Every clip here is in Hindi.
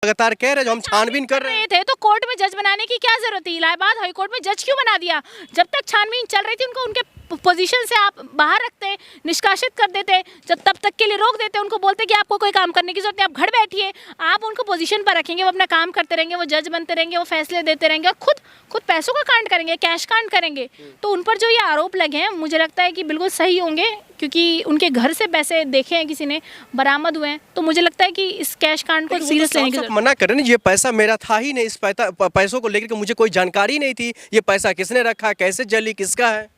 लगातार कह रहे हैं जो हम छानबीन कर रहे थे, तो कोर्ट में जज बनाने की क्या जरूरत थी? इलाहाबाद हाई कोर्ट में जज क्यों बना दिया? जब तक छानबीन चल रही थी उनको उनके पोजीशन से आप बाहर रखते, निष्कासित कर देते, जब तब तक के लिए रोक देते, उनको बोलते कि आपको कोई काम करने की जरूरत नहीं, आप घर बैठिए। आप उनको पोजीशन पर रखेंगे, वो अपना काम करते रहेंगे, वो जज बनते रहेंगे, वो फैसले देते रहेंगे और खुद पैसों का कांड करेंगे, कैश कांड करेंगे। तो उन पर जो ये आरोप लगे हैं मुझे लगता है कि बिल्कुल सही होंगे, क्योंकि उनके घर से पैसे देखे हैं किसी ने, बरामद हुए हैं। तो मुझे लगता है कि इस कैश कांड को सीरियस लेने की जरूरत। मना कर रहे हैं, ये पैसा मेरा था ही नहीं, इस पैसों को लेकर के मुझे कोई जानकारी नहीं थी, ये पैसा किसने रखा, कैसे जली, किसका है।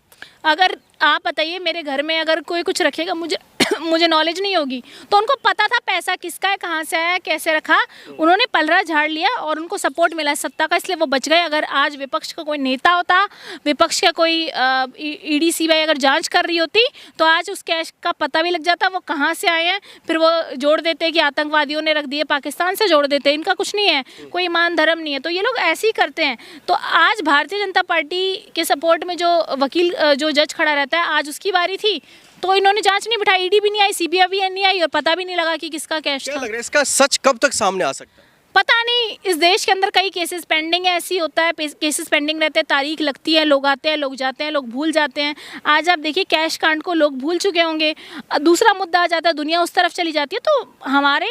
अगर आप बताइए मेरे घर में अगर कोई कुछ रखेगा, मुझे नॉलेज नहीं होगी, तो उनको पता था पैसा किसका है, कहाँ से आया, कैसे रखा। उन्होंने पलड़ा झाड़ लिया और उनको सपोर्ट मिला सत्ता का, इसलिए वो बच गए। अगर आज विपक्ष का कोई नेता होता, विपक्ष का कोई ईडी सीबीआई अगर जांच कर रही होती, तो आज उस कैश का पता भी लग जाता, वो कहाँ से आए हैं। फिर वो जोड़ देते कि आतंकवादियों ने रख दिए, पाकिस्तान से जोड़ देते। इनका कुछ नहीं है, कोई ईमान धर्म नहीं है, तो ये लोग ऐसे ही करते हैं। तो आज भारतीय जनता पार्टी के सपोर्ट में जो वकील, जो जज खड़ा रहता है, आज उसकी बारी थी, तो इन्होंने जांच नहीं बिठाई, ईडी भी नहीं आई, सीबीआई भी नहीं आई और पता भी नहीं लगा कि किसका कैश था। क्या लग रहा है इसका सच कब तक सामने आ सकता है? पता नहीं, इस देश के अंदर कई केसेस पेंडिंग है, ऐसी होता है, केसेस पेंडिंग रहते हैं, तारीख लगती है, लोग आते हैं, लोग जाते हैं, लोग भूल जाते हैं। आज आप देखिए कैश कांड को लोग भूल चुके होंगे, दूसरा मुद्दा आ जाता है, दुनिया उस तरफ चली जाती है। तो हमारे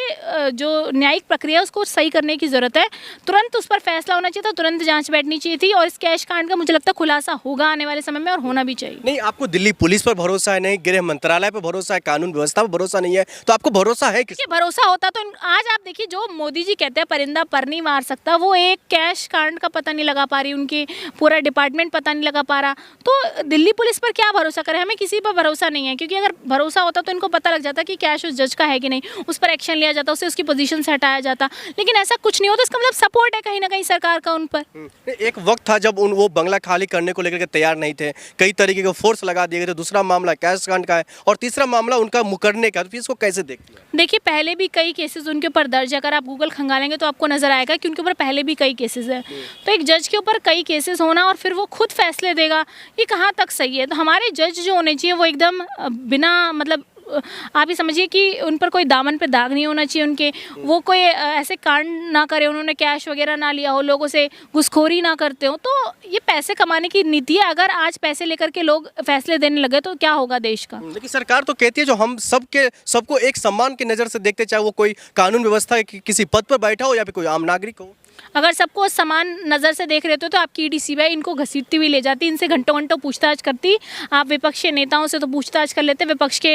जो न्यायिक प्रक्रिया उसको सही करने की ज़रूरत है, तुरंत उस पर फैसला होना चाहिए था, तुरंत जाँच बैठनी चाहिए थी। और इस कैश कांड का मुझे लगता है खुलासा होगा आने वाले समय में, और होना भी चाहिए। नहीं, आपको दिल्ली पुलिस पर भरोसा है नहीं, गृह मंत्रालय पर भरोसा है, कानून व्यवस्था पर भरोसा नहीं है, तो आपको भरोसा है किस? भरोसा होता तो आज आप देखिए, जो मोदी जी कहते हैं परिंदा पर नहीं मार सकता, वो एक कैश कांड का पता नहीं लगा पा रही, उनकी पूरा डिपार्टमेंट पता नहीं लगा पा रहा। तो दिल्ली पुलिस पर क्या भरोसा करें? हमें किसी पर भरोसा नहीं है, क्योंकि अगर भरोसा होता तो इनको पता लग जाता कि कैश उस जज का है कि नहीं, उस पर एक्शन लिया जाता, उसे उसकी पोजीशन से हटाया जाता। लेकिन ऐसा कुछ नहीं होता, इसका मतलब सपोर्ट है कहीं ना कहीं सरकार का उन पर। एक वक्त था जब वो बंगला खाली करने को लेकर के तैयार नहीं थे, कई तरीके के फोर्स लगा दिए गए थे। दूसरा मामला कैश कांड का है और तीसरा मामला उनका मुकरने का, तो इसको कैसे देखते हैं? देखिए, पहले भी कई केसेस उनके ऊपर दर्ज है, अगर आप गूगल खंगालेंगे तो आपको नजर आएगा कि उनके ऊपर पहले भी कई केसेस है। तो एक जज के ऊपर कई केसेस होना और फिर वो खुद फैसले देगा, ये कहाँ तक सही है? तो हमारे जज जो होने चाहिए वो एकदम बिना मतलब आप ही समझिए कि उन पर कोई दामन पे दाग नहीं होना चाहिए उनके, वो कोई ऐसे कांड ना करे, उन्होंने कैश वगैरह ना लिया हो, लोगों से घुसखोरी ना करते हो। तो ये पैसे कमाने की नीति है, अगर आज पैसे लेकर के लोग फैसले देने लगे तो क्या होगा देश का? लेकिन सरकार तो कहती है जो हम सबको एक सम्मान की नज़र से देखते, चाहे वो कोई कानून व्यवस्था किसी पद पर बैठा हो या फिर कोई आम नागरिक हो। अगर सबको समान नज़र से देख रहे थे तो आपकी ईडी सीबीआई इनको घसीटती हुई ले जाती, इनसे घंटों घंटों पूछताछ करती। आप विपक्षी नेताओं से तो पूछताछ कर लेते, विपक्ष के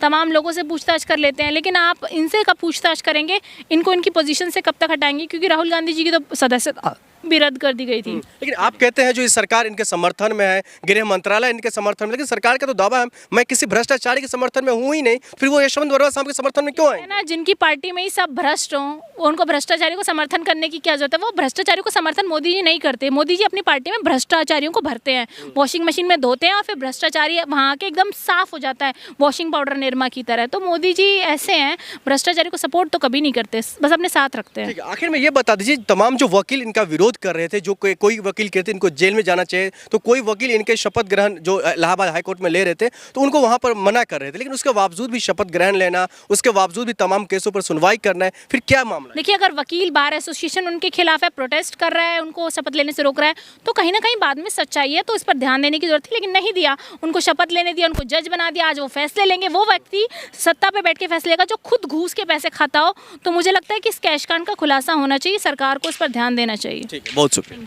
तमाम लोगों से पूछताछ कर लेते हैं, लेकिन आप इनसे कब पूछताछ करेंगे? इनको इनकी पोजीशन से कब तक हटाएंगे? क्योंकि राहुल गांधी जी की तो सदस्यता भी रद्द कर दी गई थी। लेकिन आप कहते हैं जो इस सरकार इनके समर्थन में है, गृह मंत्रालय इनके समर्थन में, लेकिन सरकार का तो दावा है मैं किसी भ्रष्टाचारी के समर्थन में हूँ ही नहीं, फिर वो यशवंत वर्मा साहब के समर्थन में क्यों आए? ना, जिनकी पार्टी में ही सब भ्रष्ट हों, उनको भ्रष्टाचारी को समर्थन करने की क्या जरूरत है? वो भ्रष्टाचारी को समर्थन मोदी जी नहीं करते। मोदी जी अपनी पार्टी में भ्रष्टाचारियों को भरते हैं, वॉशिंग मशीन में धोते हैं और फिर भ्रष्टाचारी वहाँ के एकदम साफ हो जाता है, वॉशिंग पाउडर निरमा की तरह। तो मोदी जी ऐसे हैं, भ्रष्टाचारी को सपोर्ट तो कभी नहीं करते, बस अपने साथ रखते हैं। आखिर में ये बता दीजिए, तमाम जो वकील इनका विरोध कर रहे थे, जो कोई वकील कहते इनको जेल में जाना चाहिए, तो कोई वकील इनके शपथ ग्रहण जो इलाहाबाद हाईकोर्ट में ले रहे थे तो उनको वहां पर मना कर रहे थे, लेकिन उसके बावजूद भी शपथ ग्रहण लेना, उसके बावजूद भी तमाम केसों पर सुनवाई करना है, फिर क्या मामला? देखिए, अगर वकील बार एसोसिएशन उनके खिलाफ है, प्रोटेस्ट कर रहा है, उनको शपथ लेने से रोक रहा है, तो कहीं ना कहीं बाद में सच्चाई है, तो इस पर ध्यान देने की जरूरत थी, लेकिन नहीं दिया। उनको शपथ लेने दिया, उनको जज बना दिया, आज वो फैसले लेंगे। वो व्यक्ति सत्ता पे बैठ के फैसले लेगा जो खुद घूस के पैसे खाता हो। तो मुझे लगता है कि इस कैश कांड का खुलासा होना चाहिए, सरकार को इस पर ध्यान देना चाहिए। ठीक है, बहुत शुक्रिया।